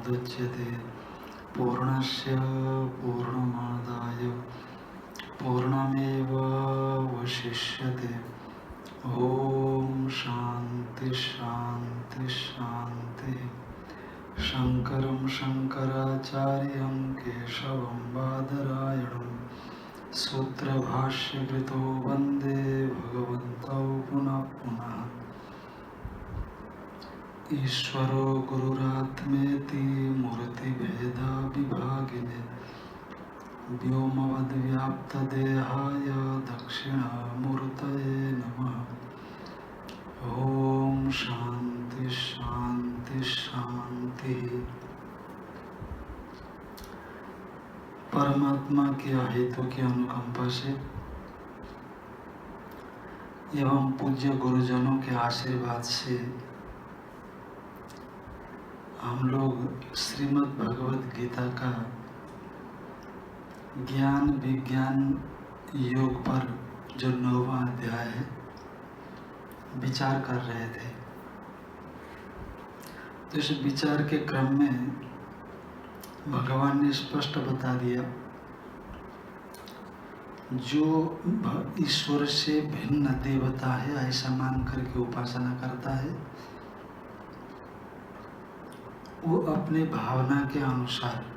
पूर्णमेवावशिष्यते पूर्णस्य पूर्णमादाय पूर्णमेवावशिष्यते। ओम शांति शांति शांति। शंकरं शंकराचार्यं केशवं बादरायणं सूत्रभाष्यकृतो वन्दे भगवन्तौ पुनः पुनः। ईश्वरो गुरुरात्मेति मूर्तिभेदविभागिने व्योमवद्व्याप्तदेहाय दक्षिणामूर्तये नमः। ओम शांति शांति शांति। परमात्मा के अहेतु की अनुकंपा से एवं पूज्य गुरुजनों के आशीर्वाद से हम लोग श्रीमद् भगवद गीता का ज्ञान विज्ञान योग पर जो 9वां अध्याय है विचार कर रहे थे। तो इस विचार के क्रम में भगवान ने स्पष्ट बता दिया, जो ईश्वर से भिन्न देवता है ऐसा मान करके उपासना करता है, वो अपने भावना के अनुसार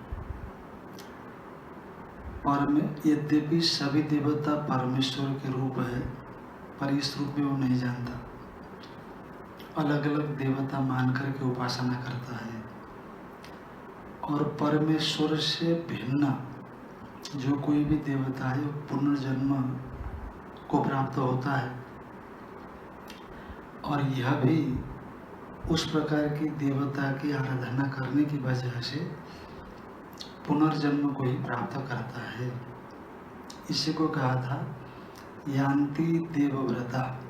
यद्यपि सभी देवता परमेश्वर के रूप है, पर इस रूप में वो नहीं जानता। अलग अलग देवता मान करके उपासना करता है और परमेश्वर से भिन्न जो कोई भी देवता है वो पुनर्जन्म को प्राप्त होता है और यह भी उस प्रकार की देवता की आराधना करने की वजह से पुनर्जन्म को ही प्राप्त करता है। इसी को कहा था यान्ति देवव्रता।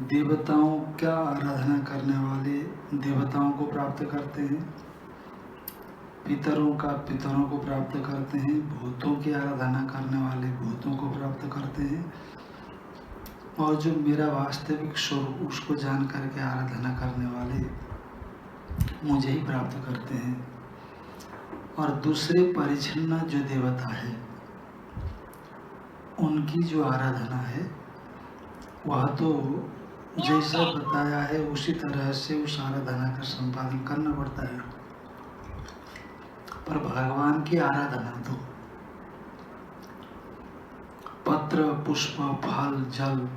देवताओं का आराधना करने वाले देवताओं को प्राप्त करते हैं, पितरों का पितरों को प्राप्त करते हैं, भूतों की आराधना करने वाले भूतों को प्राप्त करते हैं और जो मेरा वास्तविक स्वरूप उसको जान करके आराधना करने वाले मुझे ही प्राप्त करते हैं। और दूसरे परिच्छिन्न जो देवता है उनकी जो आराधना है वह तो जैसा बताया है उसी तरह से उस आराधना का संपादन करना पड़ता है। पर भगवान की आराधना तो पत्र पुष्प फल जल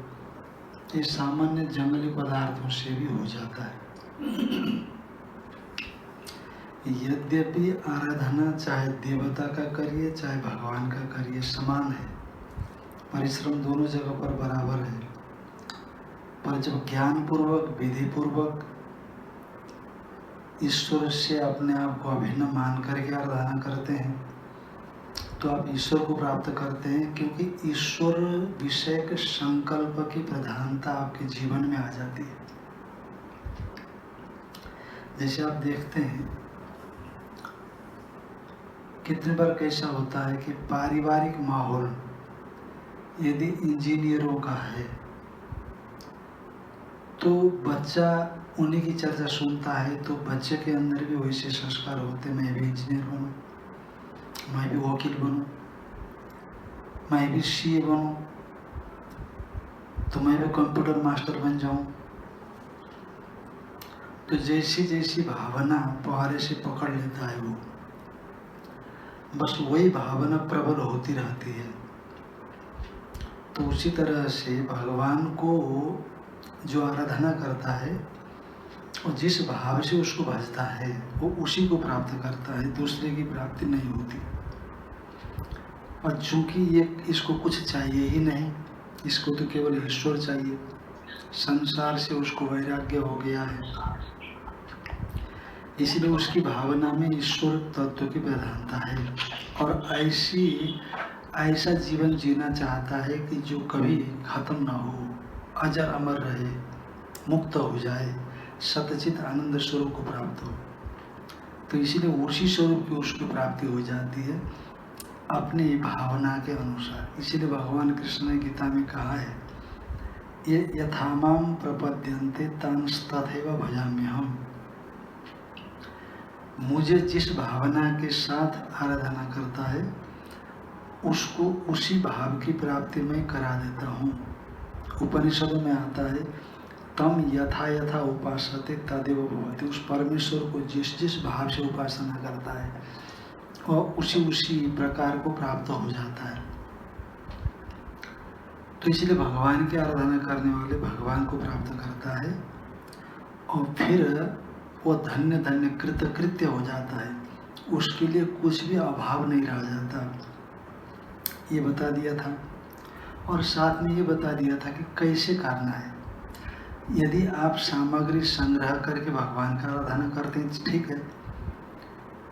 ये सामान्य जंगली पदार्थों से भी हो जाता है। यद्यपि आराधना चाहे देवता का करिए चाहे भगवान का करिए समान है, परिश्रम दोनों जगह पर बराबर है। पर जब ज्ञान पूर्वक विधि पूर्वक ईश्वर से अपने आप को अभिन्न मान करके आराधना करते हैं तो आप ईश्वर को प्राप्त करते हैं, क्योंकि ईश्वर विषय के संकल्प की प्रधानता आपके जीवन में आ जाती है। जैसे आप देखते हैं कितनी बार कैसा होता है कि पारिवारिक माहौल यदि इंजीनियरों का है तो बच्चा उन्हीं की चर्चा सुनता है, तो बच्चे के अंदर भी वैसे संस्कार होते, मैं भी इंजीनियर बनूं, मैं भी वकील बनूं, मैं भी सीए बनूं, तो मैं भी कंप्यूटर मास्टर बन जाऊं। तो जैसी जैसी भावना पहाड़े से पकड़ लेता है वो, बस वही भावना प्रबल होती रहती है। तो उसी तरह से भगवान को जो आराधना करता है और जिस भाव से उसको भजता है वो उसी को प्राप्त करता है, दूसरे की प्राप्ति नहीं होती। और चूंकि ये इसको कुछ चाहिए ही नहीं, इसको तो केवल ईश्वर चाहिए, संसार से उसको वैराग्य हो गया है, इसलिए उसकी भावना में ईश्वर तत्व की प्रधानता है और ऐसा जीवन जीना चाहता है कि जो कभी खत्म ना हो, अजर अमर रहे, मुक्त हो जाए, सतचित आनंद स्वरूप को प्राप्त हो। तो इसीलिए उसी स्वरूप की उसकी प्राप्ति हो जाती है अपनी भावना के अनुसार। इसीलिए भगवान कृष्ण ने गीता में कहा है, ये यथामाम प्रपद्यन्ते तांस्तथैव भजाम्यहम्। मुझे जिस भावना के साथ आराधना करता है उसको उसी भाव की प्राप्ति में करा देता हूँ। उपनिषदों में आता है तम यथा यथा उपासते तदेव भवति। उस परमेश्वर को जिस जिस भाव से उपासना करता है वह उसी उसी प्रकार को प्राप्त हो जाता है। तो इसलिए भगवान की आराधना करने वाले भगवान को प्राप्त करता है और फिर वो धन्य धन्य कृतकृत्य हो जाता है। उसके लिए कुछ भी अभाव नहीं रह जाता, ये बता दिया था। और साथ में ये बता दिया था कि कैसे करना है। यदि आप सामग्री संग्रह करके भगवान का आराधना करते हैं तो ठीक है,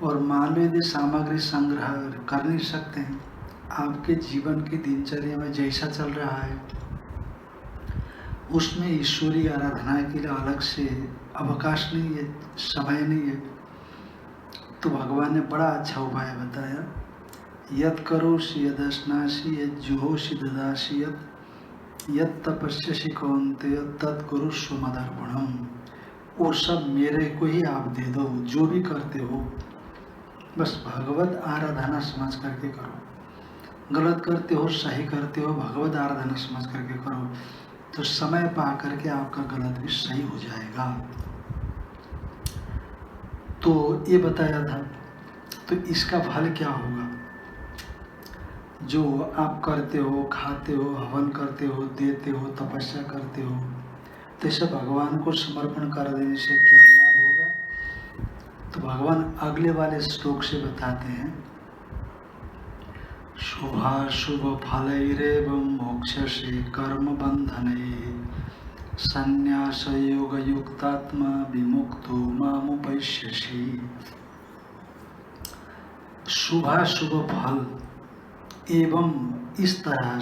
और मान लो यदि सामग्री संग्रह कर नहीं सकते हैं, आपके जीवन की दिनचर्या में जैसा चल रहा है उसमें ईश्वरीय आराधना के लिए अलग से अवकाश नहीं है, समय नहीं है, तो भगवान ने बड़ा अच्छा उपाय बताया। यत् करोषि यदश्नासि यत् जुहोषि ददासि यत् तपस्यसि कौन्तेय तत् कुरुष्व मदर्पणम्। वो सब मेरे को ही आप दे दो, जो भी करते हो बस भगवत आराधना समझ करके करो। गलत करते हो सही करते हो, भगवत आराधना समझ करके करो, तो समय पा करके आपका गलत भी सही हो जाएगा। तो ये बताया था। तो इसका फल क्या होगा? जो आप करते हो, खाते हो, हवन करते हो, देते हो, तपस्या करते हो, तो इसे भगवान को समर्पण कर देने से क्या लाभ होगा? तो भगवान अगले वाले श्लोक से बताते हैं, शुभाशुभ फलैरेवं मोक्ष्यसे कर्म बंधनैः संन्यास योग युक्तात्मा विमुक्तो मामुपैष्यसि। शुभाशुभ फल एवं इस तरह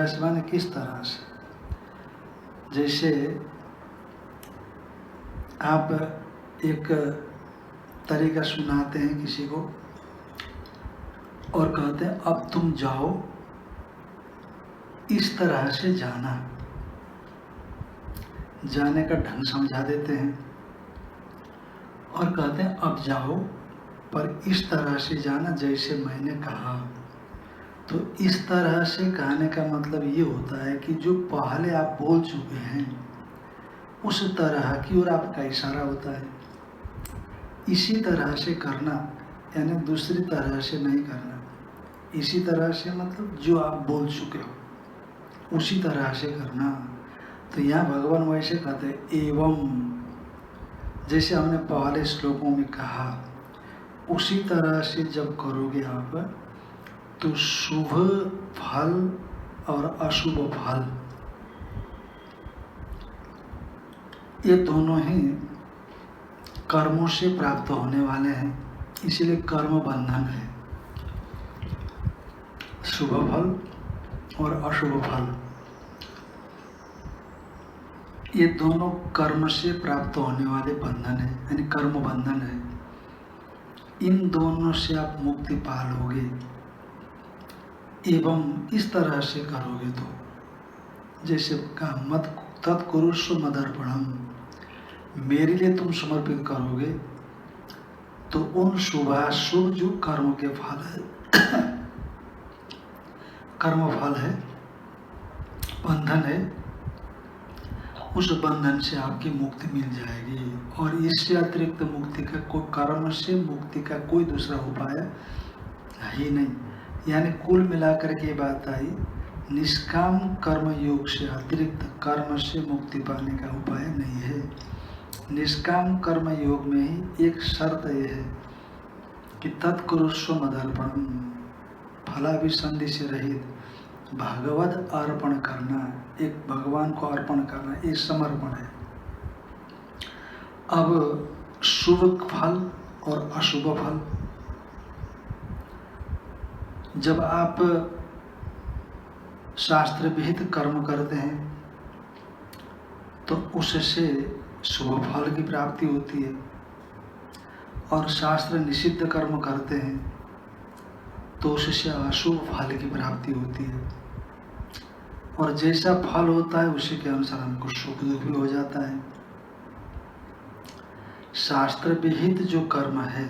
से माने किस तरह से? जैसे आप एक तरीका सुनाते हैं किसी को और कहते हैं अब तुम जाओ, इस तरह से जाना, जाने का ढंग समझा देते हैं और कहते हैं अब जाओ पर इस तरह से जाना जैसे मैंने कहा। तो इस तरह से कहने का मतलब ये होता है कि जो पहले आप बोल चुके हैं उस तरह की ओर आपका इशारा होता है। इसी तरह से करना यानी दूसरी तरह से नहीं करना। इसी तरह से मतलब जो आप बोल चुके हो उसी तरह से करना। तो यहाँ भगवान वैसे कहते हैं एवं, जैसे हमने पहले श्लोकों में कहा उसी तरह से जब करोगे आप तो शुभ फल और अशुभ फल ये दोनों ही कर्मों से प्राप्त होने वाले हैं, इसलिए कर्म बंधन है। शुभ फल और अशुभ फल ये दोनों कर्म से प्राप्त होने वाले बंधन है, यानी कर्म बंधन है। इन दोनों से आप मुक्ति पा लोगे एवं इस तरह से करोगे तो जैसे कहा मत तत्कुरुष्व मदर्पणम, मेरे लिए तुम समर्पित करोगे तो उन शुभाशुभ जो कर्म के फल है कर्म फल है, बंधन है, उस बंधन से आपकी मुक्ति मिल जाएगी। और इससे अतिरिक्त मुक्ति का कोई कर्म से मुक्ति का कोई दूसरा उपाय ही नहीं। यानी कुल मिलाकर के बात आई, निष्काम कर्म योग से अतिरिक्त कर्म से मुक्ति पाने का उपाय नहीं है। निष्काम कर्म योग में ही एक शर्त यह है कि तत्कुरुष्व मदर्पणम, फलाभिसंधि से रहित भागवत अर्पण करना, एक भगवान को अर्पण करना, ये समर्पण है। अब शुभ फल और अशुभ फल, जब आप शास्त्र विहित कर्म करते हैं तो उससे शुभ फल की प्राप्ति होती है, और शास्त्र निषिद्ध कर्म करते हैं तो उससे अशुभ फल की प्राप्ति होती है। और जैसा फल होता है उसी के अनुसार हमको सुख दुख भी हो जाता है। शास्त्र विहित जो कर्म है,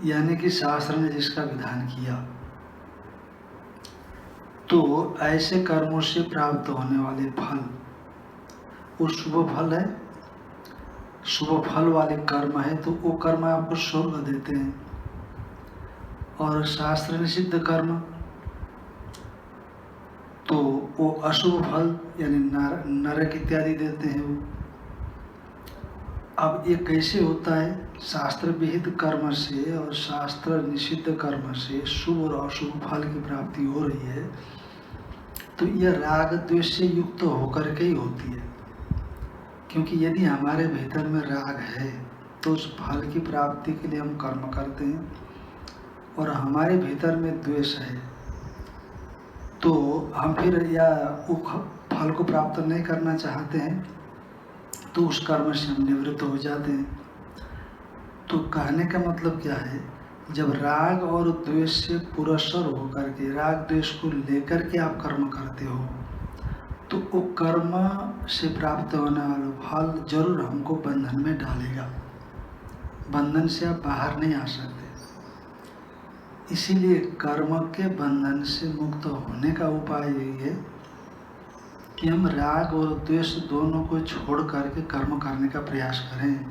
यानी कि शास्त्र ने जिसका विधान किया, तो ऐसे कर्मों से प्राप्त होने वाले फल वो शुभ फल है, शुभ फल वाले कर्म है, तो वो कर्म आपको स्वर्ग देते हैं। और शास्त्र निषिद्ध कर्म तो वो अशुभ फल यानी नरक इत्यादि देते हैं वो। अब ये कैसे होता है? शास्त्र विहित कर्म से और शास्त्र निषिद्ध कर्म से शुभ और अशुभ फल की प्राप्ति हो रही है, तो यह राग द्वेष से युक्त होकर के ही होती है। क्योंकि यदि हमारे भीतर में राग है तो उस फल की प्राप्ति के लिए हम कर्म करते हैं, और हमारे भीतर में द्वेष है तो हम फिर या वो फल को प्राप्त नहीं करना चाहते हैं, तो उस कर्म से हम निवृत्त हो जाते हैं। तो कहने का मतलब क्या है? जब राग और द्वेष से पुरस्सर होकर के, राग द्वेष को लेकर के आप कर्म करते हो, तो वो कर्म से प्राप्त होने वाला फल जरूर हमको बंधन में डालेगा। बंधन से आप बाहर नहीं आ सकते। इसीलिए कर्म के बंधन से मुक्त होने का उपाय यही है कि हम राग और द्वेष दोनों को छोड़ करके कर्म करने का प्रयास करें,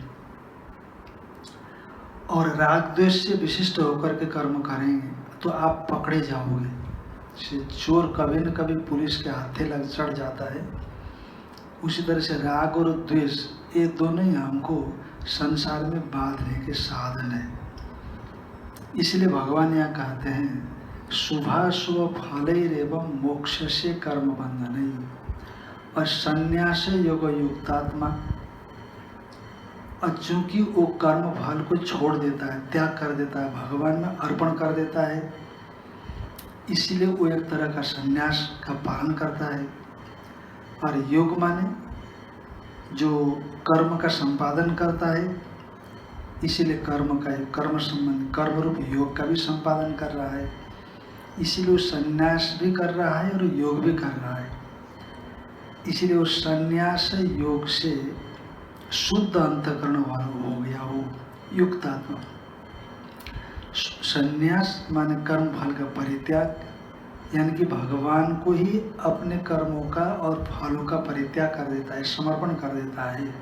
और राग द्वेष से विशिष्ट होकर के कर्म करेंगे तो आप पकड़े जाओगे। चोर कभी न कभी पुलिस के हाथे लग चढ़ जाता है, उसी तरह से राग और द्वेष ये दोनों ही हमको संसार में बांधने के साधन है। इसलिए भगवान यहाँ कहते हैं शुभाशुभ फलैरेवं मोक्षस्य कर्म बंधनै, और संन्यास योग युक्तात्मा, और चूंकि वो कर्म फल को छोड़ देता है, त्याग कर देता है, भगवान में अर्पण कर देता है, इसलिए वो एक तरह का संन्यास का पालन करता है। और योग माने जो कर्म का संपादन करता है, इसीलिए कर्म संबंधी कर्म रूप योग का भी संपादन कर रहा है। इसीलिए वो संन्यास भी कर रहा है और योग भी कर रहा है। इसीलिए वो संन्यास योग से शुद्ध अंतःकरण वाला हो गया, वो युक्त आत्मा। संन्यास माने कर्म फल का परित्याग, यानी कि भगवान को ही अपने कर्मों का और फलों का परित्याग कर देता है, समर्पण कर देता है।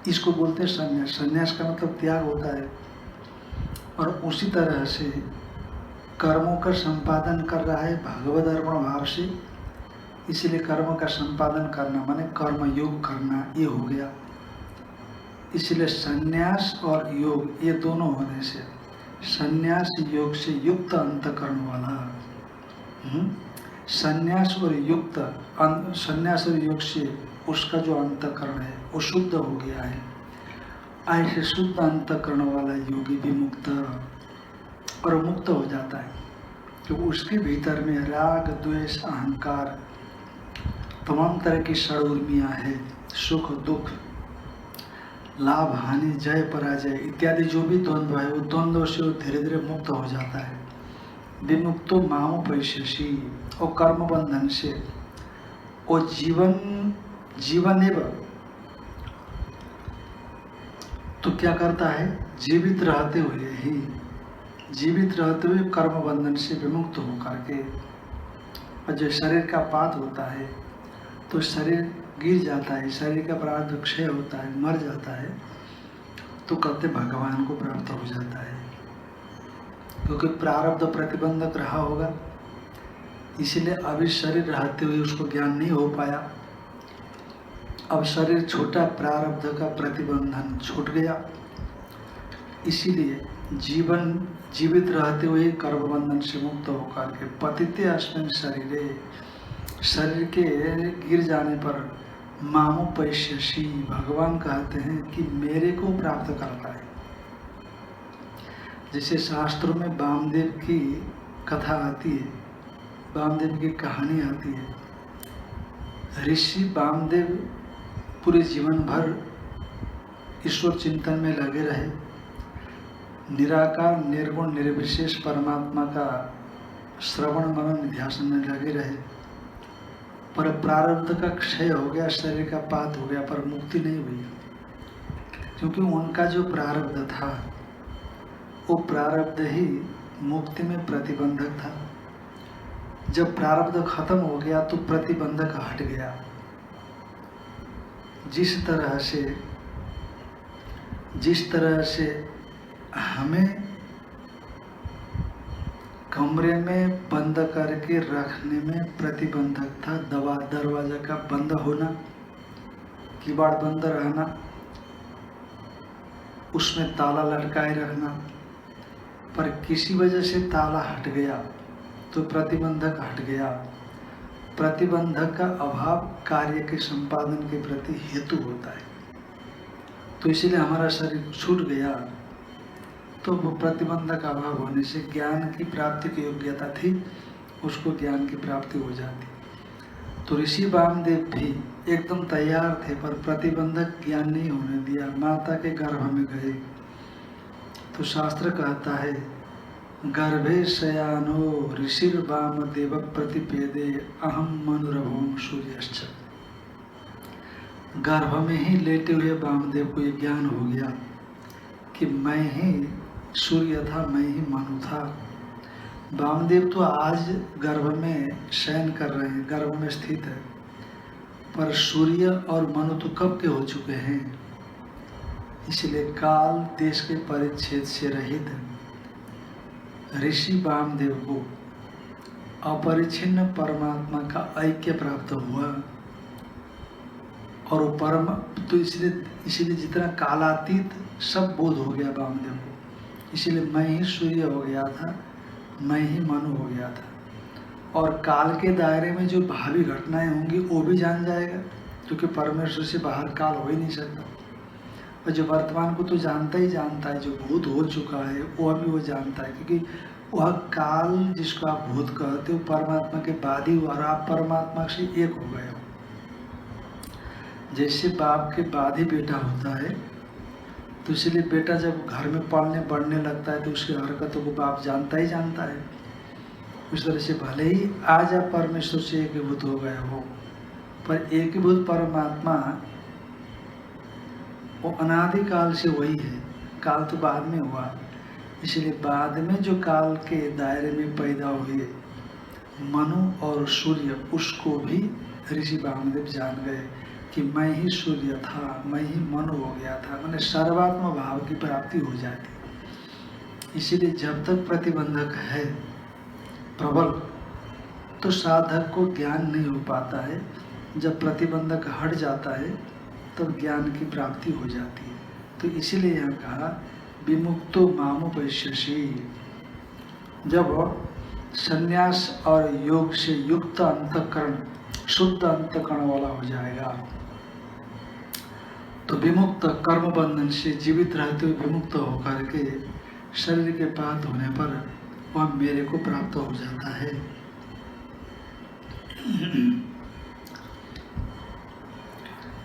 इसको बोलते हैं संन्यास। संन्यास का मतलब त्याग होता है। और उसी तरह से कर्मों का संपादन कर रहा है भगवद अर्पण भाव से, इसीलिए कर्म का संपादन करना माने कर्म योग करना, ये हो गया। इसलिए संन्यास और योग ये दोनों होने से संन्यास योग से युक्त अंतःकरण वाला, संन्यास और योग से उसका जो अंतःकरण है वो शुद्ध हो गया है। ऐसे शुद्ध अंतःकरण वाला योगी भी मुक्त और मुक्त हो जाता है, क्योंकि उसके भीतर में राग द्वेष अहंकार तमाम तरह की षड्उर्मियां है, सुख दुख लाभ हानि जय पराजय इत्यादि जो भी द्वंद्व है, वो द्वंद्व से वो धीरे धीरे मुक्त हो जाता है। विमुक्तो मामोपैष्यसि, और कर्म बंधन से वो जीवन एवं तो क्या करता है? जीवित रहते हुए कर्म बंधन से विमुक्त होकर के, और जो शरीर का पात होता है तो शरीर गिर जाता है, शरीर का प्रारब्ध क्षय होता है, मर जाता है, तो कहते भगवान को प्राप्त हो जाता है। क्योंकि प्रारब्ध प्रतिबंधक रहा होगा, इसीलिए अभी शरीर रहते हुए उसको ज्ञान नहीं हो पाया। अब शरीर छोटा, प्रारब्ध का प्रतिबंधन छूट गया, इसीलिए जीवित रहते हुए कर्म बंधन से मुक्त होकर के पतिते अस्मिन् शरीरे, शरीर के गिर जाने पर मामोपैष्यसि, भगवान कहते हैं कि मेरे को प्राप्त करता है। जैसे शास्त्रों में वामदेव की कथा आती है, वामदेव की कहानी आती है। ऋषि वामदेव पूरे जीवन भर ईश्वर चिंतन में लगे रहे, निराकार निर्गुण निर्विशेष परमात्मा का श्रवण मनन ध्यान में लगे रहे, पर प्रारब्ध का क्षय हो गया, शरीर का पात हो गया, पर मुक्ति नहीं हुई, क्योंकि उनका जो प्रारब्ध था वो प्रारब्ध ही मुक्ति में प्रतिबंधक था। जब प्रारब्ध खत्म हो गया तो प्रतिबंधक हट गया। जिस तरह से हमें कमरे में बंद करके रखने में प्रतिबंधक था, दरवाजा का बंद होना, किवाड़ बंद रहना, उसमें ताला लटकाए रखना, पर किसी वजह से ताला हट गया तो प्रतिबंधक हट गया। प्रतिबंधक का अभाव कार्य के संपादन के प्रति हेतु होता है, तो इसीलिए हमारा शरीर छूट गया, तो वो प्रतिबंधक अभाव होने से ज्ञान की प्राप्ति की योग्यता थी, उसको ज्ञान की प्राप्ति हो जाती। तो ऋषि वामदेव भी एकदम तैयार थे, पर प्रतिबंधक ज्ञान नहीं होने दिया, माता के गर्भ में गए। तो शास्त्र कहता है, गर्भे शयानो ऋषिर वामदेव प्रतिपेदे अहम मनुरभोम सूर्यश्च। गर्भ में ही लेटे हुए वामदेव को ये ज्ञान हो गया कि मैं ही सूर्य था, मैं ही मनु था। वामदेव तो आज गर्भ में शयन कर रहे हैं, गर्भ में स्थित है, पर सूर्य और मनु तो कब के हो चुके हैं। इसलिए काल देश के परिच्छेद से रहित ऋषि वामदेव को अपरिच्छिन्न परमात्मा का ऐक्य प्राप्त हुआ, और वो परम, तो इसलिए जितना कालातीत सब बोध हो गया वामदेव को। इसलिए मैं ही सूर्य हो गया था, मैं ही मनु हो गया था, और काल के दायरे में जो भावी घटनाएं होंगी वो भी जान जाएगा, क्योंकि परमेश्वर से बाहर काल हो ही नहीं सकता। और जो वर्तमान को तो जानता ही जानता है, जो भूत हो चुका है वह भी वो जानता है, क्योंकि वह काल जिसको आप भूत कहते हो परमात्मा के बाद ही, और आप परमात्मा से एक हो गए हो। जैसे बाप के बाद ही बेटा होता है, तो इसलिए बेटा जब घर में पढ़ने बढ़ने लगता है तो उसकी हरकतों को बाप जानता ही जानता है। उस तरह से भले ही आज आप परमेश्वर से एकीभूत हो गए हो, पर एकीभूत परमात्मा वो अनादिकाल से वही है, काल तो बाद में हुआ। इसलिए बाद में जो काल के दायरे में पैदा हुए मनु और सूर्य, उसको भी ऋषि वामदेव जान गए कि मैं ही सूर्य था, मैं ही मनु हो गया था, मैंने सर्वात्म भाव की प्राप्ति हो जाती। इसीलिए जब तक प्रतिबंधक है प्रबल, तो साधक को ज्ञान नहीं हो पाता है। जब प्रतिबंधक हट जाता है तब ज्ञान की प्राप्ति हो जाती है। तो इसीलिए यहाँ कहा विमुक्तो मामुपैष्यसि। जब संन्यास और योग से युक्त अंतःकरण, शुद्ध अंतःकरण वाला हो जाएगा, तो विमुक्त कर्म बंधन से जीवित रहते हुए विमुक्त होकर के शरीर के पात होने पर वह मेरे को प्राप्त हो जाता है।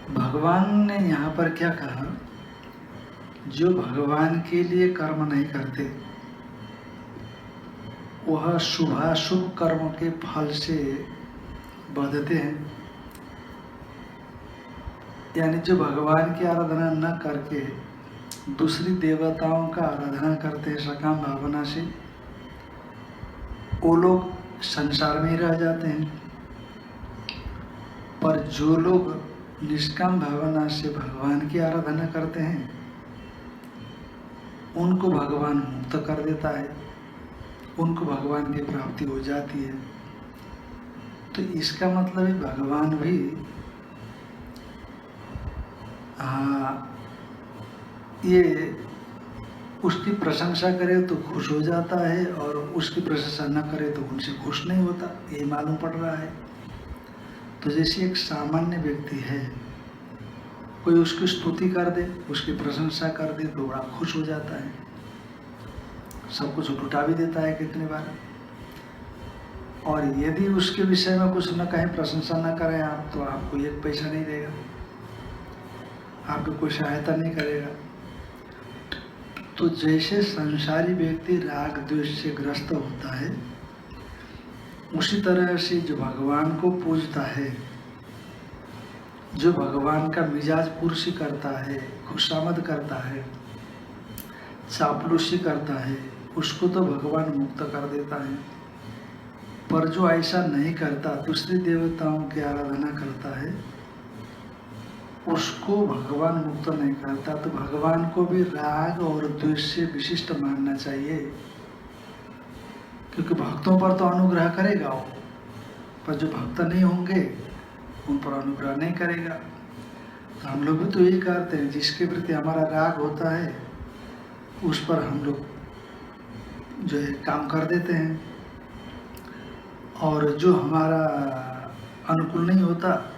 भगवान ने यहाँ पर क्या कहा, जो भगवान के लिए कर्म नहीं करते वह शुभाशुभ कर्म के फल से बंधते हैं। यानी जो भगवान की आराधना न करके दूसरी देवताओं का आराधना करते हैं सकाम भावना से, वो लोग संसार में ही रह जाते हैं। पर जो लोग निष्काम भावना से भगवान की आराधना करते हैं उनको भगवान मुक्त कर देता है, उनको भगवान की प्राप्ति हो जाती है। तो इसका मतलब है भगवान भी ये उसकी प्रशंसा करे तो खुश हो जाता है, और उसकी प्रशंसा न करे तो उनसे खुश नहीं होता, ये मालूम पड़ रहा है। तो जैसे एक सामान्य व्यक्ति है, कोई उसकी स्तुति कर दे, उसकी प्रशंसा कर दे तो बड़ा खुश हो जाता है, सब कुछ लुटा भी देता है कितनी बार। और यदि उसके विषय में कुछ न कहें, प्रशंसा न करें आप, तो आपको एक पैसा नहीं देगा, आपकी कोई सहायता नहीं करेगा। तो जैसे संसारी व्यक्ति राग द्वेष से ग्रस्त होता है, उसी तरह से जो भगवान को पूजता है, जो भगवान का मिजाज पुरुषी करता है, खुशामद करता है, चापलूसी करता है, उसको तो भगवान मुक्त कर देता है। पर जो ऐसा नहीं करता, दूसरे देवताओं की आराधना करता है, उसको भगवान मुक्त नहीं करता। तो भगवान को भी राग और द्वेष से विशिष्ट मानना चाहिए, क्योंकि भक्तों पर तो अनुग्रह करेगा वो, पर जो भक्त नहीं होंगे उन पर अनुग्रह नहीं करेगा। तो हम लोग भी तो यही करते हैं, जिसके प्रति हमारा राग होता है उस पर हम लोग जो है काम कर देते हैं, और जो हमारा अनुकूल नहीं होता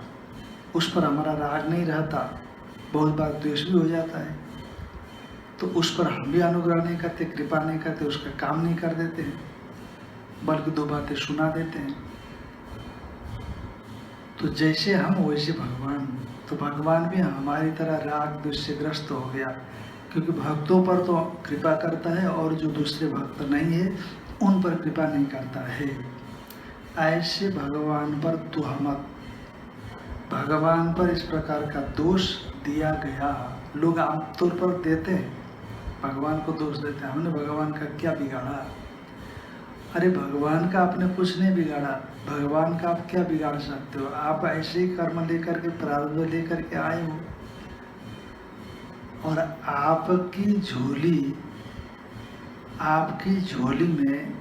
उस पर हमारा राग नहीं रहता, बहुत बार द्वेष भी हो जाता है, तो उस पर हम भी अनुग्रह नहीं करते, कृपा नहीं करते, उसका काम नहीं कर देते हैं, बल्कि दो बातें सुना देते हैं। तो जैसे हम वैसे भगवान, तो भगवान भी हमारी तरह राग द्वेष से ग्रस्त हो गया, क्योंकि भक्तों पर तो कृपा करता है और जो दूसरे भक्त नहीं है उन पर कृपा नहीं करता है। ऐसे भगवान पर तुहमत, भगवान पर इस प्रकार का दोष दिया गया। लोग आमतौर पर देते हैं, भगवान को दोष देते हैं, हमने भगवान का क्या बिगाड़ा। अरे भगवान का आपने कुछ नहीं बिगाड़ा, भगवान का आप क्या बिगाड़ सकते हो। आप ऐसे ही कर्म लेकर के, प्रारब्ध लेकर के आए हो, और आपकी झोली में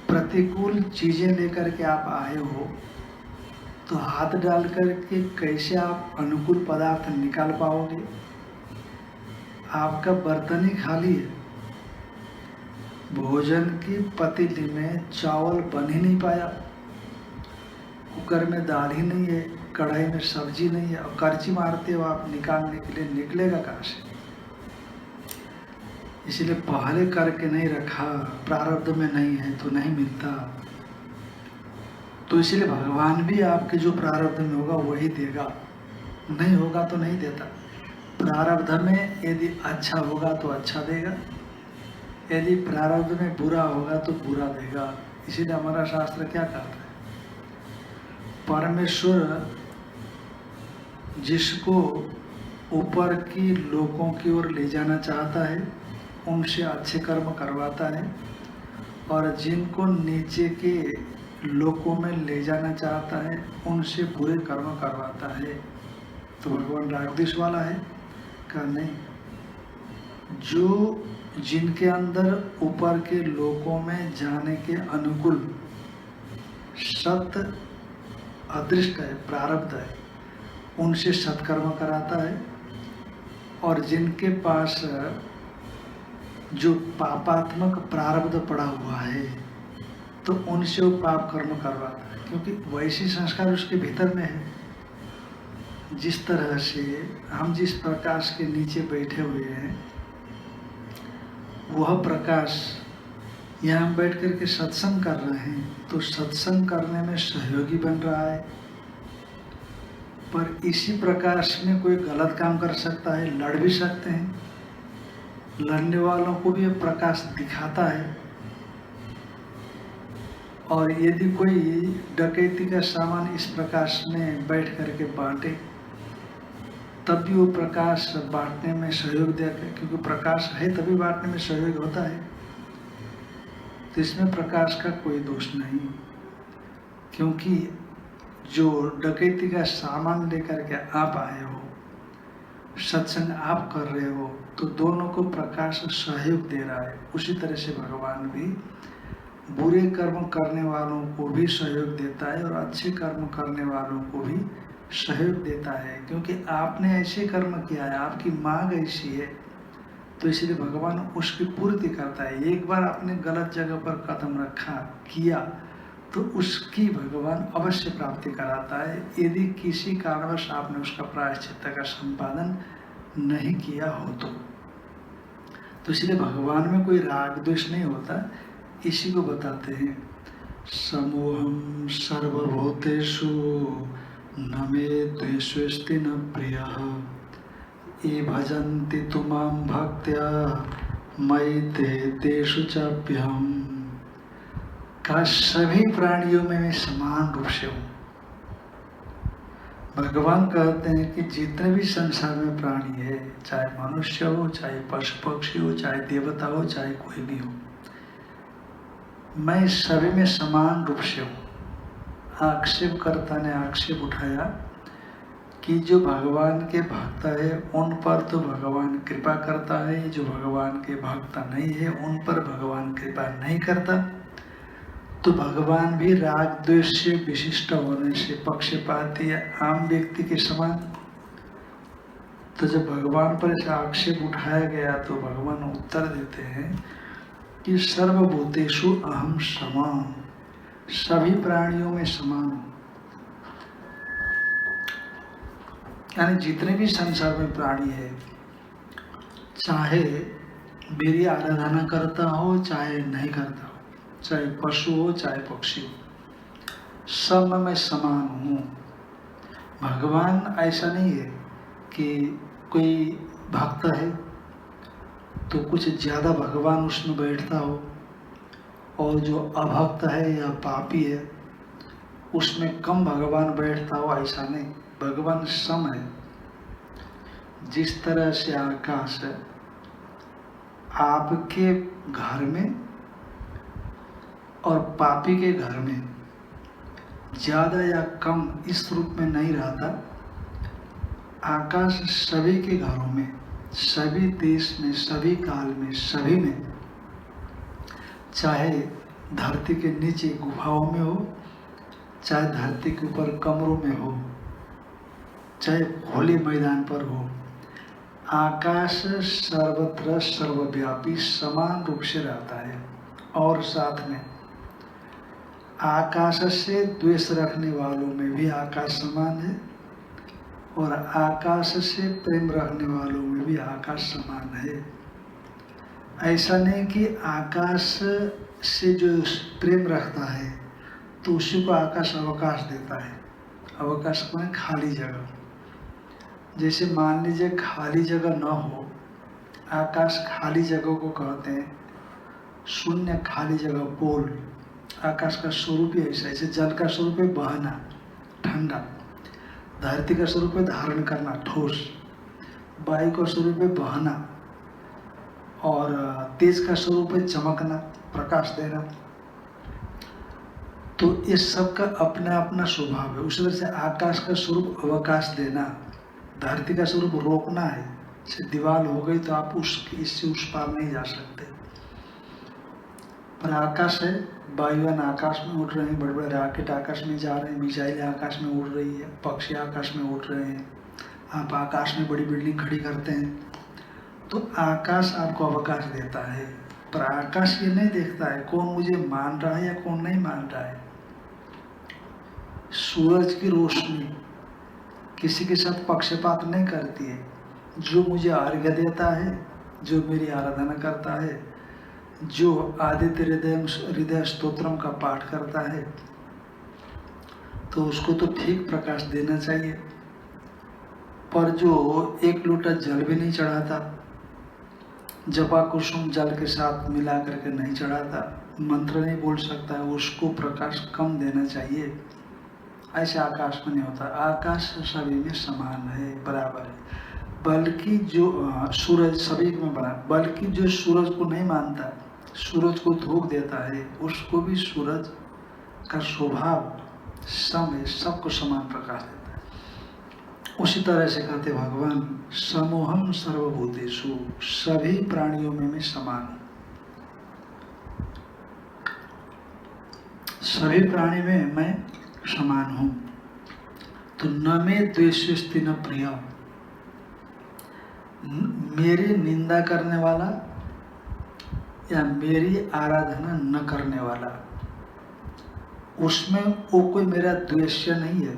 प्रतिकूल चीजें लेकर के आप आए हो, तो हाथ डाल करके कैसे आप अनुकूल पदार्थ निकाल पाओगे। आपका बर्तन ही खाली है, भोजन की पतीली में चावल बन ही नहीं पाया, कुकर में दाल ही नहीं है, कढ़ाई में सब्जी नहीं है, और करची मारते हो आप निकालने के लिए, निकलेगा कहाँ से। इसलिए पहले करके नहीं रखा, प्रारब्ध में नहीं है तो नहीं मिलता। तो इसलिए भगवान भी आपके जो प्रारब्ध में होगा वही देगा, नहीं होगा तो नहीं देता। प्रारब्ध में यदि अच्छा होगा तो अच्छा देगा, यदि प्रारब्ध में बुरा होगा तो बुरा देगा। इसीलिए हमारा शास्त्र क्या कहता है, परमेश्वर जिसको ऊपर की लोकों की ओर ले जाना चाहता है उनसे अच्छे कर्म करवाता है, और जिनको नीचे के लोकों में ले जाना चाहता है उनसे बुरे कर्म करवाता है। तो भगवान रागद्वेष वाला है का नहीं। जो जिनके अंदर ऊपर के लोकों में जाने के अनुकूल सत अदृष्ट है, प्रारब्ध है, उनसे सत्कर्म कराता है, और जिनके पास जो पापात्मक प्रारब्ध पड़ा हुआ है तो उनसे वो पाप कर्म करवाता है, क्योंकि वैसी संस्कार उसके भीतर में है। जिस तरह से हम जिस प्रकाश के नीचे बैठे हुए हैं, वह प्रकाश यहाँ हम बैठ करके सत्संग कर रहे हैं, तो सत्संग करने में सहयोगी बन रहा है। पर इसी प्रकाश में कोई गलत काम कर सकता है, लड़ भी सकते हैं, लड़ने वालों को भी प्रकाश दिखाता है। और यदि कोई डकैती का सामान इस प्रकाश में बैठ करके बांटे, तब भी वो प्रकाश बांटने में सहयोग देगा, क्योंकि प्रकाश है तभी बांटने में सहयोग होता है। तो इसमें प्रकाश का कोई दोष नहीं, क्योंकि जो डकैती का सामान लेकर के आप आए हो, सत्संग आप कर रहे हो, तो दोनों को प्रकाश सहयोग दे रहा है। उसी तरह से भगवान भी बुरे कर्म करने वालों को भी सहयोग देता है और अच्छे कर्म करने वालों को भी सहयोग देता है, क्योंकि आपने ऐसे कर्म किया है, आपकी मांग ऐसी है, तो इसलिए भगवान उसकी पूर्ति करता है। एक बार आपने गलत जगह पर कदम रखा किया तो उसकी भगवान अवश्य प्राप्ति कराता है, यदि किसी कारणवश आपने उसका प्रायश्चित्त का संपादन नहीं किया हो तो इसलिए भगवान में कोई राग द्वेष नहीं होता। इसी को बताते हैं, समोहम सर्वभूतेषु न मे द्वेषोऽस्ति न प्रियः, ये भजन्ति तु मां भक्त्या मयि ते तेषु चाप्यहम्। कहा सभी प्राणियों में मैं समान रूप से हूँ। भगवान कहते हैं कि जितने भी संसार में प्राणी है, चाहे मनुष्य हो, चाहे पशु पक्षी हो, चाहे देवता हो, चाहे कोई भी हो, मैं सभी में समान रूप से हूँ। आक्षेपकर्ता ने आक्षेप उठाया कि जो भगवान के भक्त है उन पर तो भगवान कृपा करता है, जो भगवान के भक्त नहीं है उन पर भगवान कृपा नहीं करता। तो भगवान भी राग द्वेष से विशिष्ट होने से पक्षपाती या आम व्यक्ति के समान। तो जब भगवान पर ऐसा आक्षेप उठाया गया तो भगवान उत्तर देते हैं कि सर्वभूतेषु अहम समान, सभी प्राणियों में समान हूं। यानी जितने भी संसार में प्राणी है, चाहे मेरी आराधना करता हो चाहे नहीं करता हो, चाहे पशु हो चाहे पक्षी हो, सब में मैं समान हूँ। भगवान ऐसा नहीं है कि कोई भक्त है तो कुछ ज़्यादा भगवान उसमें बैठता हो और जो अभक्त है या पापी है उसमें कम भगवान बैठता हो, ऐसा नहीं। भगवान सम है। जिस तरह से आकाश है आपके घर में और पापी के घर में ज़्यादा या कम इस रूप में नहीं रहता, आकाश सभी के घरों में, सभी देश में, सभी काल में, सभी में, चाहे धरती के नीचे गुफाओं में हो, चाहे धरती के ऊपर कमरों में हो, चाहे खुले मैदान पर हो, आकाश सर्वत्र सर्वव्यापी समान रूप से रहता है। और साथ में आकाश से द्वेष रखने वालों में भी आकाश समान है और आकाश से प्रेम रखने वालों में भी आकाश समान है। ऐसा नहीं कि आकाश से जो प्रेम रखता है तो उसी को आकाश अवकाश देता है। अवकाश में खाली जगह, जैसे मान लीजिए खाली जगह न हो, आकाश खाली जगह को कहते हैं शून्य खाली जगह, पोल। आकाश का स्वरूप ही ऐसा, ऐसे जल का स्वरूप है बहना, ठंडा। धरती का स्वरूप है धारण करना, ठोस। वायु का स्वरूप है बहना और तेज का स्वरूप है चमकना, प्रकाश देना। तो इस सब का अपना अपना स्वभाव है। उसी तरह से आकाश का स्वरूप अवकाश देना, धरती का स्वरूप रोकना है। जैसे दीवार हो गई तो आप इससे उस पार नहीं जा सकते। पर आकाश है, वायुयान आकाश में उड़ रहे हैं, बड़े बड़े रॉकेट आकाश में जा रहे हैं, मिसाइलें आकाश में उड़ रही है, पक्षी आकाश में उड़ रहे हैं, आप आकाश में बड़ी बिल्डिंग खड़ी करते हैं। तो आकाश आपको अवकाश देता है, पर आकाश ये नहीं देखता है कौन मुझे मान रहा है या कौन नहीं मान रहा है। सूरज की रोशनी किसी के साथ पक्षपात नहीं करती है। जो मुझे अर्घ्य देता है, जो मेरी आराधना करता है, जो आदित्य हृदय स्तोत्रम का पाठ करता है, तो उसको तो ठीक प्रकाश देना चाहिए। पर जो एक लोटा जल भी नहीं चढ़ाता, जपा कुसुम जल के साथ मिला करके नहीं चढ़ाता, मंत्र नहीं बोल सकता है, उसको प्रकाश कम देना चाहिए। ऐसे आकाश में नहीं होता। आकाश सभी में समान है, बराबर है। बल्कि जो सूरज सभी में बना, बल्कि जो सूरज को नहीं मानता, सूरज को धोख देता है, उसको भी सूरज का स्वभाव सम है, सबको समान प्रकाश देता है। उसी तरह से कहते भगवान समोहम सर्वभूतेषु, सभी प्राणियों में मैं समान हूँ। सभी प्राणी में मैं समान हूँ। तो न में द्वेष्यस्ति न प्रिय, मेरी निंदा करने वाला या मेरी आराधना न करने वाला, उसमें वो कोई मेरा द्वेष्य नहीं है,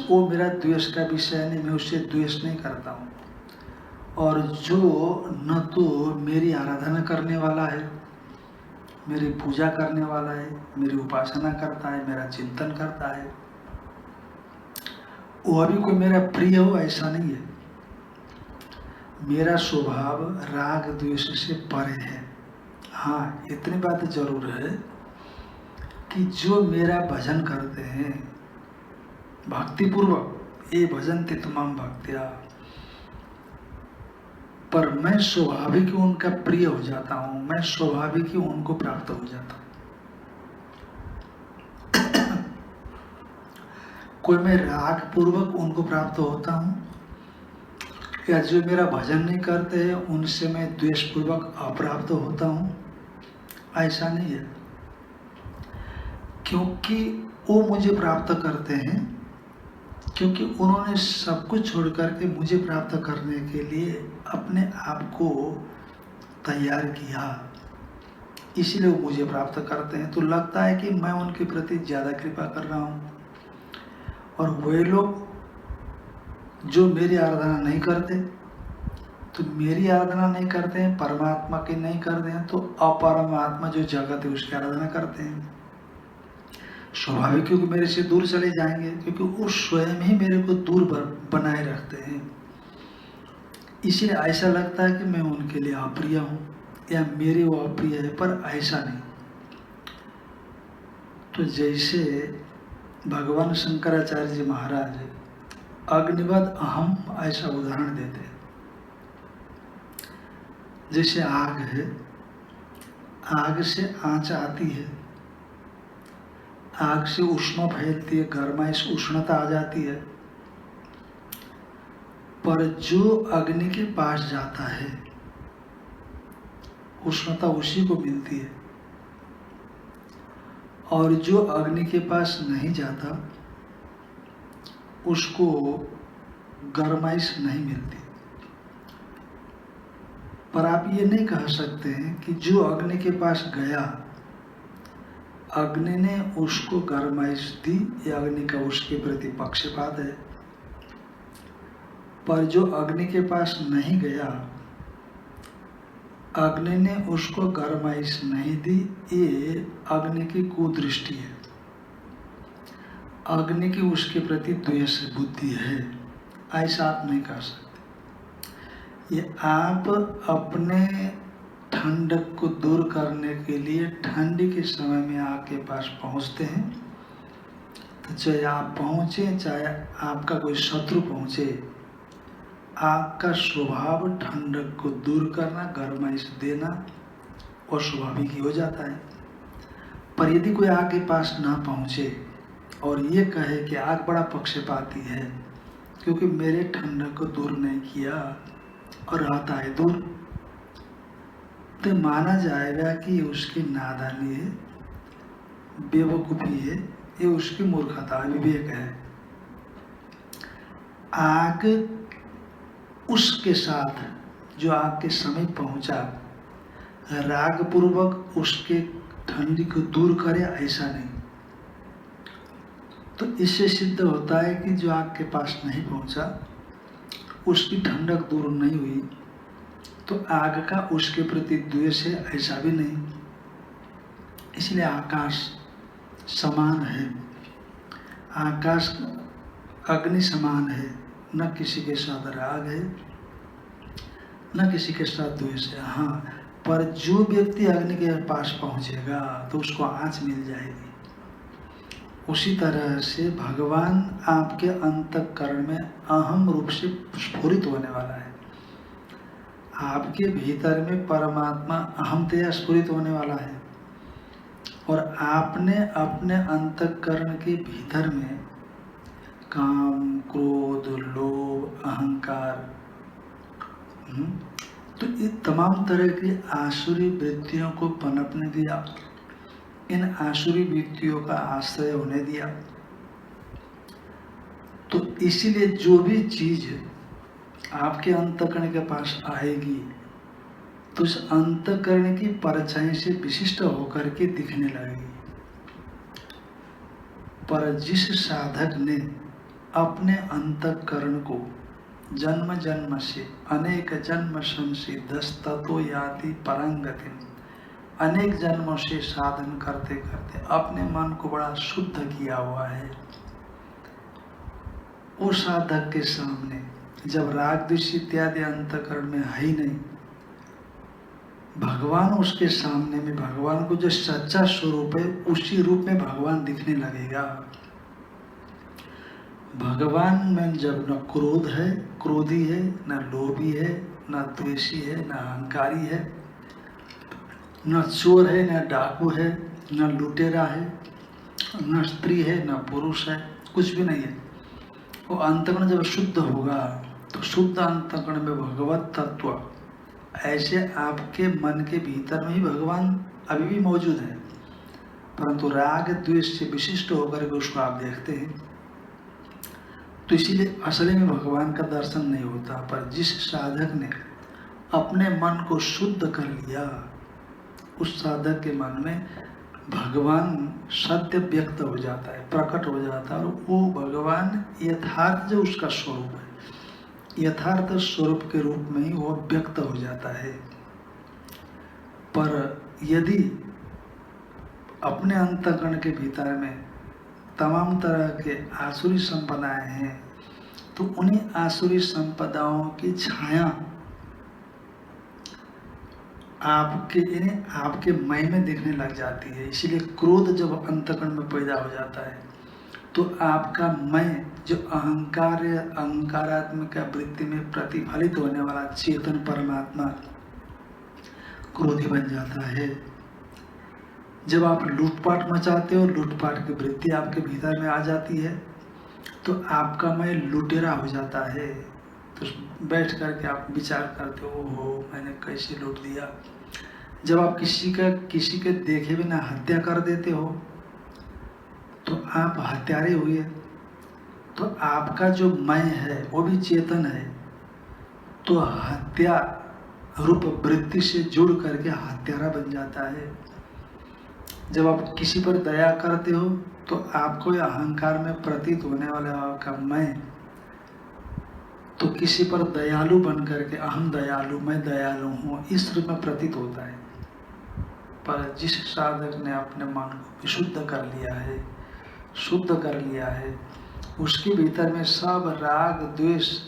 वो मेरा द्वेष का विषय नहीं, मैं उससे द्वेष नहीं करता हूँ। और जो न तो मेरी आराधना करने वाला है, मेरी पूजा करने वाला है, मेरी उपासना करता है, मेरा चिंतन करता है, वो अभी कोई मेरा प्रिय हो, ऐसा नहीं है। मेरा स्वभाव राग द्वेष से परे है। हाँ, इतनी बात जरूर है कि जो मेरा भजन करते हैं भक्तिपूर्वक, ये भजन थे तमाम भक्तियाँ, पर मैं स्वाभाविक ही उनका प्रिय हो जाता हूँ, मैं स्वाभाविक ही उनको प्राप्त हो जाता हूँ। कोई मैं राग पूर्वक उनको प्राप्त होता हूँ, या जो मेरा भजन नहीं करते हैं उनसे मैं द्वेष पूर्वक अप्राप्त होता हूँ, ऐसा नहीं है। क्योंकि वो मुझे प्राप्त करते हैं, क्योंकि उन्होंने सब कुछ छोड़ करके मुझे प्राप्त करने के लिए अपने आप को तैयार किया, इसीलिए वो मुझे प्राप्त करते हैं। तो लगता है कि मैं उनके प्रति ज़्यादा कृपा कर रहा हूँ, और वे लोग जो मेरी आराधना नहीं करते, तो मेरी आराधना नहीं करते हैं, परमात्मा की नहीं करते हैं, तो अपरमात्मा जो जगत है उसकी आराधना करते हैं। स्वाभाविक, क्योंकि मेरे से दूर चले जाएंगे, क्योंकि वो स्वयं ही मेरे को दूर बनाए रखते हैं। इसलिए ऐसा लगता है कि मैं उनके लिए अप्रिय हूँ या मेरे वो अप्रिय है, पर ऐसा नहीं। तो जैसे भगवान शंकराचार्य जी महाराज अग्निवद अहम ऐसा उदाहरण देते हैं। जैसे आग है, आग से आँच आती है, आग से उष्मा फैलती है, गर्माइश उष्णता आ जाती है, पर जो अग्नि के पास जाता है उष्णता उसी को मिलती है, और जो अग्नि के पास नहीं जाता उसको गर्माइश नहीं मिलती। पर आप ये नहीं कह सकते हैं कि जो अग्नि के पास गया अग्नि ने उसको गर्माइश दी, या अग्नि का उसके प्रति पक्षपात है। पर जो अग्नि के पास नहीं गया अग्नि ने उसको गर्माइश नहीं दी, ये अग्नि की कुदृष्टि है, अग्नि की उसके प्रति द्वेष बुद्धि है, ऐसा आप नहीं कह सकते। ये आप अपने ठंडक को दूर करने के लिए ठंडी के समय में आग के पास पहुंचते हैं, तो चाहे आप पहुंचे चाहे आपका कोई शत्रु पहुंचे, आग का स्वभाव ठंडक को दूर करना, गर्माइश देना, और स्वाभाविक ही हो जाता है। पर यदि कोई आग के पास ना पहुंचे और ये कहे कि आग बड़ा पक्षपाती है क्योंकि मेरे ठंडक को दूर नहीं किया और रहता है दूर, तो माना जाएगा कि ये उसकी नादानी है, बेवकूफ़ी है, ये उसकी मूर्खता, विवेक है। आग उसके साथ जो आग के समीप पहुंचा राग पूर्वक उसके ठंडी को दूर करे, ऐसा नहीं। तो इससे सिद्ध होता है कि जो आग के पास नहीं पहुंचा उसकी ठंडक दूर नहीं हुई, तो आग का उसके प्रति द्वेष है, ऐसा भी नहीं। इसलिए आकाश समान है, आकाश अग्नि समान है, न किसी के साथ राग है न किसी के साथ द्वेष है। हाँ, पर जो व्यक्ति अग्नि के पास पहुंचेगा तो उसको आँच मिल जाएगी। उसी तरह से भगवान आपके अंतःकरण में अहम रूप से स्फुरित होने वाला है, आपके भीतर में परमात्मा अहमतया स्फुरित होने वाला है, और आपने अपने अंतःकरण के भीतर में काम, क्रोध, लोभ, अहंकार, तो ये तमाम तरह की आसुरी वृत्तियों को पनपने दिया, इन आसुरी वृत्तियों का आश्रय होने दिया। तो इसीलिए जो भी चीज आपके अंतःकरण के पास आएगी तो उस अंतःकरण की परछाई से विशिष्ट होकर के दिखने लगेगी। पर जिस साधक ने अपने अंतःकरण को जन्म जन्म से अनेक जन्म संसिद्धस ततो याति परंगति, अनेक जन्मों से साधन करते करते अपने मन को बड़ा शुद्ध किया हुआ है, उस साधक के सामने जब राग द्वेष इत्यादि अंतःकरण में है ही नहीं, भगवान उसके सामने में, भगवान को जो सच्चा स्वरूप है उसी रूप में भगवान दिखने लगेगा। भगवान में जब न क्रोध है, क्रोधी है, न लोभी है, न द्वेषी है, न अहंकारी है, न चोर है, न डाकू है, न लुटेरा है, न स्त्री है, न पुरुष है, कुछ भी नहीं है। वो अंतःकरण जब शुद्ध होगा तो शुद्ध अंतःकरण में भगवत तत्व ऐसे आपके मन के भीतर में ही भगवान अभी भी मौजूद है, परंतु राग द्वेष से विशिष्ट होकर के उसको आप देखते हैं। तो इसीलिए असली में भगवान का दर्शन नहीं होता। पर जिस साधक ने अपने मन को शुद्ध कर लिया, उस साधक के मन में भगवान सत्य व्यक्त हो जाता है, प्रकट हो जाता है, और वो भगवान यथार्थ जो उसका स्वरूप है, यथार्थ स्वरूप के रूप में ही वो व्यक्त हो जाता है। पर यदि अपने अंतःकरण के भीतर में तमाम तरह के आसुरी संपदाएं हैं, तो उन्हीं आसुरी संपदाओं की छाया आपके मय में दिखने लग जाती है। इसीलिए क्रोध जब अंतःकरण में पैदा हो जाता है तो आपका मैं जो अहंकारात्मक वृत्ति में प्रतिफलित होने वाला चेतन परमात्मा क्रोधी बन जाता है। जब आप लूटपाट मचाते हो, लूटपाट की वृत्ति आपके भीतर में आ जाती है, तो आपका मैं लुटेरा हो जाता है। तो बैठ करके आप विचार करते हो मैंने कैसे लूट दिया। जब आप किसी के देखे बिना हत्या कर देते हो तो आप हत्यारे हुए। तो आपका जो मैं है वो भी चेतन है, तो हत्या रूप वृत्ति से जुड़ करके हत्यारा बन जाता है। जब आप किसी पर दया करते हो तो आपको अहंकार में प्रतीत होने वाला आपका मैं तो किसी पर दयालु बन करके अहम दयालु, मैं दयालु हूँ, इस रूप में प्रतीत होता है। पर जिस साधक ने अपने मन को विशुद्ध कर लिया है, शुद्ध कर लिया है, उसके भीतर में सब राग द्वेष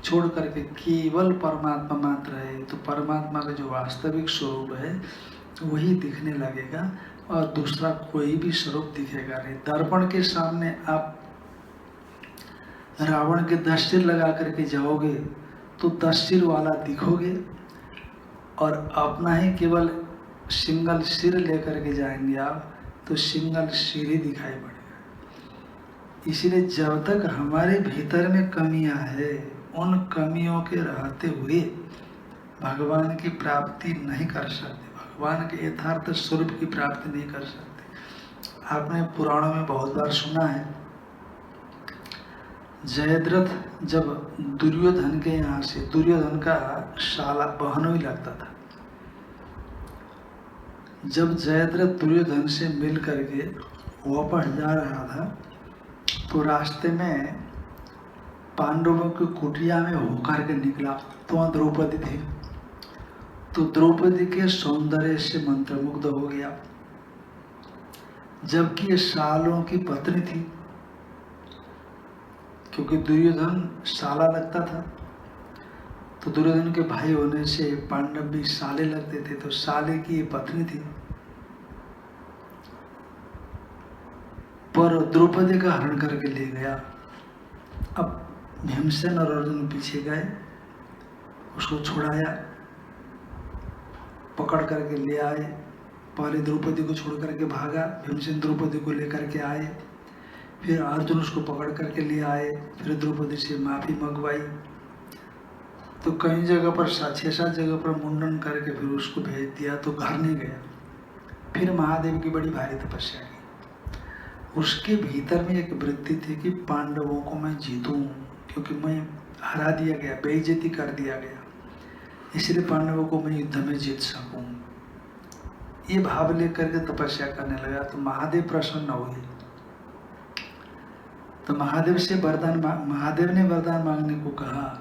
छोड़ करके केवल परमात्मा मात्र है, तो परमात्मा का जो वास्तविक स्वरूप है वही दिखने लगेगा और दूसरा कोई भी स्वरूप दिखेगा नहीं। दर्पण के सामने आप रावण के 10 सिर लगा करके जाओगे तो 10 सिर वाला दिखोगे, और अपना ही केवल सिंगल सिर लेकर के जाएंगे आप तो सिंगल सिर ही दिखाई पड़ेगा। इसीलिए जब तक हमारे भीतर में कमियां है, उन कमियों के रहते हुए भगवान की प्राप्ति नहीं कर सकते, भगवान के यथार्थ स्वरूप की प्राप्ति नहीं कर सकते। आपने पुराणों में बहुत बार सुना है, जयद्रथ जब दुर्योधन के यहाँ से, दुर्योधन का शाला बहनों ही लगता था, जब जयद्रथ दुर्योधन से मिल करके वापस जा रहा था तो रास्ते में पांडवों की कुटिया में होकर के निकला, तो वहाँ द्रौपदी थी। तो द्रौपदी के सौंदर्य से मंत्रमुग्ध हो गया, जबकि ये सालों की पत्नी थी, क्योंकि दुर्योधन साला लगता था। तो दुर्योधन के भाई होने से पांडव भी साले लगते थे, तो साले की ये पत्नी थी। पर द्रौपदी का हरण करके ले गया। अब भीमसेन और अर्जुन पीछे गए, उसको छुड़ाया, पकड़ करके ले आए। पहले द्रौपदी को छोड़ करके भागा, भीमसेन द्रौपदी को लेकर के आए, फिर अर्जुन उसको पकड़ करके ले आए, फिर द्रौपदी से माफी मंगवाई। तो कई जगह पर 6-7 जगह पर मुंडन करके फिर उसको भेज दिया, तो घर नहीं गया। फिर महादेव की बड़ी भारी तपस्या की। उसके भीतर में एक वृत्ति थी कि पांडवों को मैं जीतूं, क्योंकि मैं हरा दिया गया, बेइज्जती कर दिया गया, इसलिए पांडवों को मैं युद्ध में जीत सकूं। ये भाव लेकर के तपस्या करने लगा। तो महादेव प्रसन्न हुए, तो महादेव ने वरदान मांगने को कहा।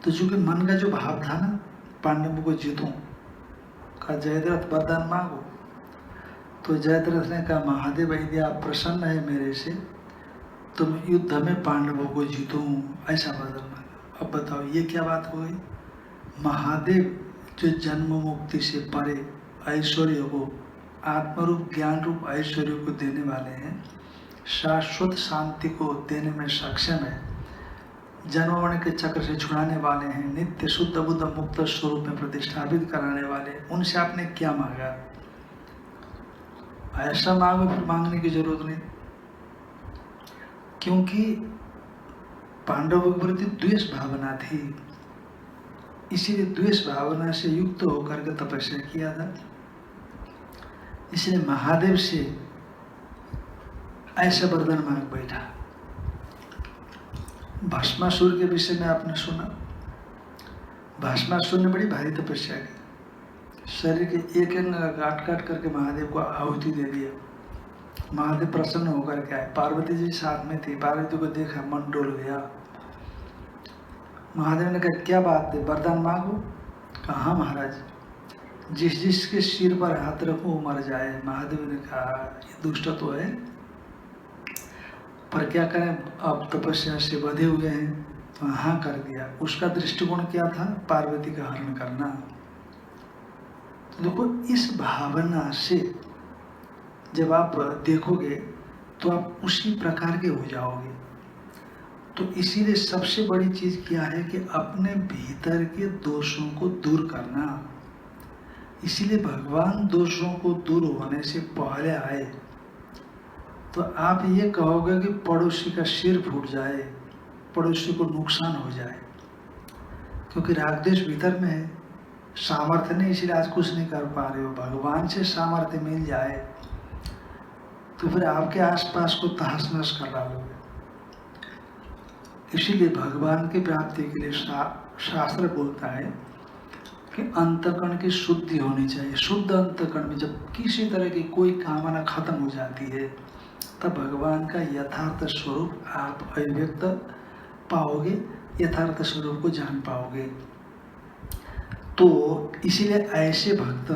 तो चूंकि मन का जो भाव था ना, पांडवों को जीतूं, कहा जयद्रथ वरदान मांगो। तो जयद्रथ ने कहा महादेव यदि आप प्रसन्न है मेरे से तो मैं युद्ध में पांडवों को जीतूं, ऐसा वरदान मांगा। अब बताओ ये क्या बात हो गई। महादेव जो जन्म मुक्ति से परे ऐश्वर्य को, आत्मरूप ज्ञान रूप ऐश्वर्य को देने वाले हैं, शाश्वत शांति को देने में सक्षम है, जन्म मरण के चक्र से छुड़ाने वाले हैं, नित्य शुद्ध बुद्ध मुक्त स्वरूप में प्रतिष्ठापित कराने वाले, उनसे आपने क्या मांगा? ऐसा मांगो, फिर मांगने की जरूरत नहीं, क्योंकि पांडवों के प्रति द्वेष भावना थी, इसीलिए द्वेष भावना से युक्त होकर के तपस्या किया था। इसलिए महादेव से ऐसा वरदान मांग बैठा। भस्मासुर के विषय में आपने सुना, भस्मासुर ने बड़ी भारी तपस्या की, शरीर के एक अंग काट काट करके महादेव को आहुति दे दिया। महादेव प्रसन्न होकर के आए, पार्वती जी साथ में थी, पार्वती को देखा मन डोल गया। महादेव ने कहा क्या बात है, वरदान मांगो। कहा हाँ महाराज, जिस जिसके सिर पर हाथ रखो वो मर जाए। महादेव ने कहा ये दुष्ट तो है, पर क्या करें, अब तपस्या से बधे हुए हैं, तो हाँ कर दिया। उसका दृष्टिकोण क्या था? पार्वती का हरण करना। तो देखो, इस भावना से जब आप देखोगे तो आप उसी प्रकार के हो जाओगे। तो इसीलिए सबसे बड़ी चीज क्या है कि अपने भीतर के दोषों को दूर करना। इसीलिए भगवान दोषों को दूर होने से पहले आए। तो आप ये कहोगे कि पड़ोसी का सिर फूट जाए, पड़ोसी को नुकसान हो जाए, क्योंकि राग द्वेष भीतर में है, सामर्थ्य नहीं, इसलिए आज कुछ नहीं कर पा रहे हो। भगवान से सामर्थ्य मिल जाए तो फिर आपके आसपास को तहस नहस कर डालोगे। इसीलिए भगवान की प्राप्ति के लिए शास्त्र बोलता है कि अंतःकरण की शुद्धि होनी चाहिए। शुद्ध अंतःकरण में जब किसी तरह की कोई कामना खत्म हो जाती है, तब भगवान का यथार्थ स्वरूप आप अभिव्यक्त पाओगे, यथार्थ स्वरूप को जान पाओगे। तो इसीलिए ऐसे भक्त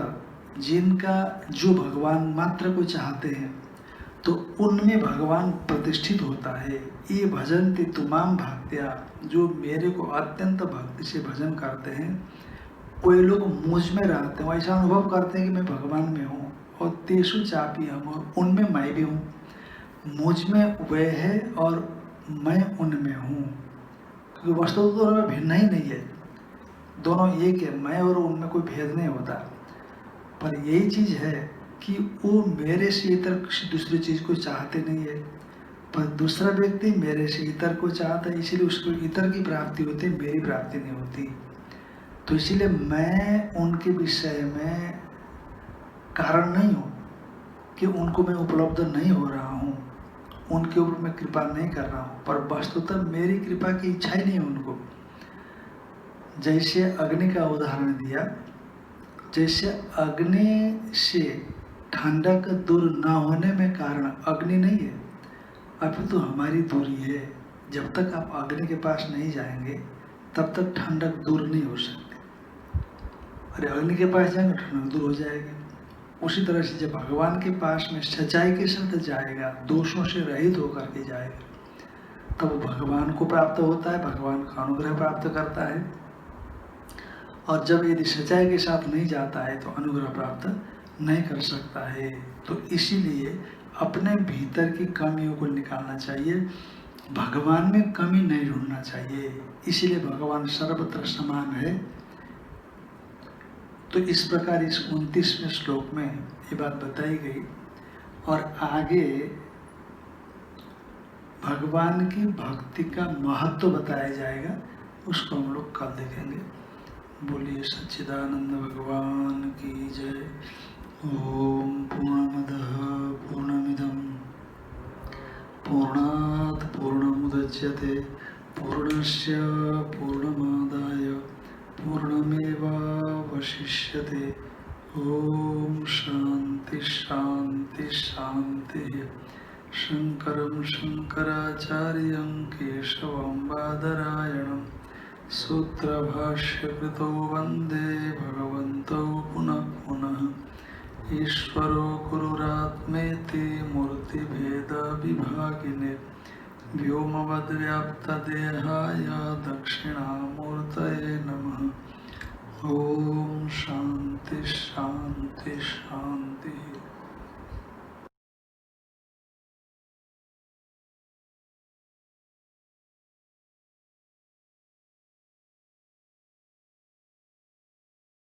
जिनका जो भगवान मात्र को चाहते हैं, तो उनमें भगवान प्रतिष्ठित होता है। ये भजन्ति तुमाम भक्त्या, जो मेरे को अत्यंत भक्ति से भजन करते हैं, वो लोग मुझ में रहते हैं, ऐसा अनुभव करते हैं कि मैं भगवान में हूँ। और तेषु चापी हम, और उनमें मैं भी हूँ। मुझ में वे है और मैं उनमें हूँ, क्योंकि वस्तु तो दोनों में भिन्न ही नहीं है, दोनों एक है। मैं और उनमें कोई भेद नहीं होता। पर यही चीज है कि वो मेरे से इतर किसी दूसरी चीज को चाहते नहीं है, पर दूसरा व्यक्ति मेरे से इतर को चाहता है, इसीलिए उसको इतर की प्राप्ति होती है, मेरी प्राप्ति नहीं होती। तो इसीलिए मैं उनके विषय में कारण नहीं हूँ कि उनको मैं उपलब्ध नहीं हो रहा हूँ, उनके ऊपर मैं कृपा नहीं कर रहा हूँ, पर वस्तुतः मेरी कृपा की इच्छा ही नहीं है उनको। जैसे अग्नि का उदाहरण दिया, जैसे अग्नि से ठंडक दूर न होने में कारण अग्नि नहीं है, अभी तो हमारी दूरी है। जब तक आप अग्नि के पास नहीं जाएंगे तब तक ठंडक दूर नहीं हो सकती। अरे अग्नि के पास जाएंगे ठंडक दूर हो जाएगी। उसी तरह से जब भगवान के पास में सच्चाई के साथ जाएगा, दोषों से रहित होकर के जाएगा, तब भगवान को प्राप्त होता है, भगवान का अनुग्रह प्राप्त करता है। और जब यदि सच्चाई के साथ नहीं जाता है तो अनुग्रह प्राप्त नहीं कर सकता है। तो इसीलिए अपने भीतर की कमियों को निकालना चाहिए, भगवान में कमी नहीं ढूंढना चाहिए। इसीलिए भगवान सर्वत्र समान है। तो इस प्रकार इस 29वें श्लोक में ये बात बताई गई। और आगे भगवान की भक्ति का महत्व बताया जाएगा, उसको हम लोग कल देखेंगे। बोलिए सच्चिदानंद भगवान की जय। ओम पूर्णमदः पूर्णमिदं पूर्णात् पूर्णमुदच्यते पूर्णस्य पूर्णमादाय पूर्णमेवावशिष्यते। ओम शांति शांति शांति। शंकरं शंकराचार्यं केशवं बादरायणं सूत्रभाष्यकृतौ वन्दे भगवन्तौ पुनः पुनः। ईश्वरो गुरुरात्मेति मूर्तिभेदविभागिने व्योमवद्व्याप्तदेहाय दक्षिणामूर्तये नमः। ओम शांति शांति शांति।